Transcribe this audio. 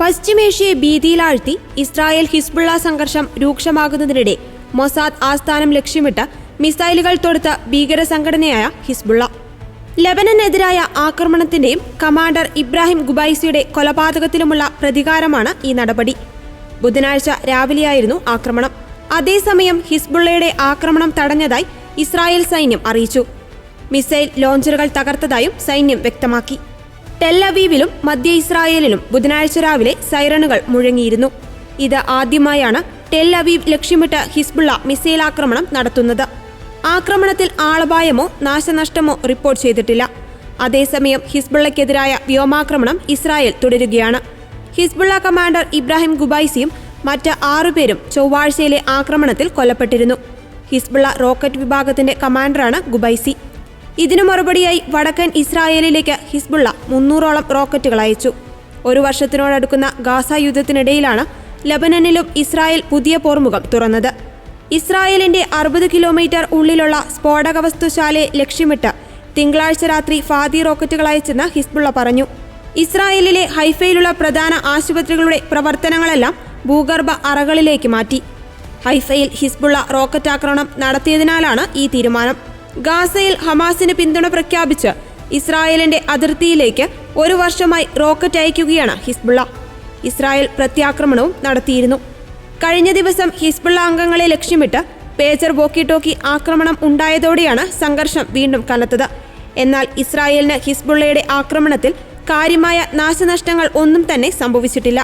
പശ്ചിമേഷ്യയെ ഭീതിയിലാഴ്ത്തി Israel Hezbollah സംഘർഷം രൂക്ഷമാകുന്നതിനിടെ Mossad ആസ്ഥാനം ലക്ഷ്യമിട്ട് മിസൈലുകൾ തൊടുത്ത ഭീകര സംഘടനയായ ഹിസ്ബുള്ള. ലെബനനെതിരായ ആക്രമണത്തിന്റെയും കമാൻഡർ ഇബ്രാഹിം ഗുബൈസിയുടെ കൊലപാതകത്തിലുമുള്ള പ്രതികാരമാണ് ഈ നടപടി. ബുധനാഴ്ച രാവിലെയായിരുന്നു ആക്രമണം. അതേസമയം ഹിസ്ബുള്ളയുടെ ആക്രമണം തടഞ്ഞതായി ഇസ്രായേൽ സൈന്യം അറിയിച്ചു. മിസൈൽ ലോഞ്ചറുകൾ തകർത്തതായും സൈന്യം വ്യക്തമാക്കി. ടെൽ അവീവിലും മധ്യ ഇസ്രായേലിലും ബുധനാഴ്ച രാവിലെ സൈറണുകൾ മുഴങ്ങിയിരുന്നു. ഇത് ആദ്യമായാണ് ടെൽ അവീവ് ലക്ഷ്യമിട്ട് ഹിസ്ബുള്ള മിസൈൽ ആക്രമണം നടത്തുന്നത്. ആക്രമണത്തിൽ ആളപായമോ നാശനഷ്ടമോ റിപ്പോർട്ട് ചെയ്തിട്ടില്ല. അതേസമയം ഹിസ്ബുള്ളയ്ക്കെതിരായ വ്യോമാക്രമണം ഇസ്രായേൽ തുടരുകയാണ്. ഹിസ്ബുള്ള കമാൻഡർ ഇബ്രാഹിം ഗുബൈസിയും മറ്റ് 6 പേരും ചൊവ്വാഴ്ചയിലെ ആക്രമണത്തിൽ കൊല്ലപ്പെട്ടിരുന്നു. ഹിസ്ബുള്ള റോക്കറ്റ് വിഭാഗത്തിന്റെ കമാൻഡറാണ് ഗുബൈസി. ഇതിനു മറുപടിയായി വടക്കൻ ഇസ്രായേലിലേക്ക് ഹിസ്ബുള്ള 300ഓളം റോക്കറ്റുകൾ അയച്ചു. 1 വർഷത്തിനോടടുക്കുന്ന ഗാസ യുദ്ധത്തിനിടയിലാണ് ലബനനിലും ഇസ്രായേൽ പുതിയ പോർമുഖം തുറന്നത്. ഇസ്രായേലിന്റെ 60 കിലോമീറ്റർ ഉള്ളിലുള്ള സ്ഫോടക വസ്തുശാലയെ ലക്ഷ്യമിട്ട് തിങ്കളാഴ്ച രാത്രി ഫാദി റോക്കറ്റുകൾ അയച്ചെന്ന് ഹിസ്ബുള്ള പറഞ്ഞു. ഇസ്രായേലിലെ ഹൈഫയിലുള്ള പ്രധാന ആശുപത്രികളുടെ പ്രവർത്തനങ്ങളെല്ലാം ഭൂഗർഭ അറകളിലേക്ക് മാറ്റി. ഹൈഫയിൽ ഹിസ്ബുള്ള റോക്കറ്റ് ആക്രമണം നടത്തിയതിനാലാണ് ഈ തീരുമാനം. ഗാസയിൽ ഹമാസിന് പിന്തുണ പ്രഖ്യാപിച്ച് ഇസ്രായേലിന്റെ അതിർത്തിയിലേക്ക് 1 വർഷമായി റോക്കറ്റ് അയക്കുകയാണ് ഹിസ്ബുള്ള. ഇസ്രായേൽ പ്രത്യാക്രമണവും നടത്തിയിരുന്നു. കഴിഞ്ഞ ദിവസം ഹിസ്ബുള്ള അംഗങ്ങളെ ലക്ഷ്യമിട്ട് പേജർ വോക്കി ടോക്കി ആക്രമണം ഉണ്ടായതോടെയാണ് സംഘർഷം വീണ്ടും കനത്തത്. എന്നാൽ ഇസ്രായേലിന് ഹിസ്ബുള്ളയുടെ ആക്രമണത്തിൽ കാര്യമായ നാശനഷ്ടങ്ങൾ ഒന്നും തന്നെ സംഭവിച്ചിട്ടില്ല.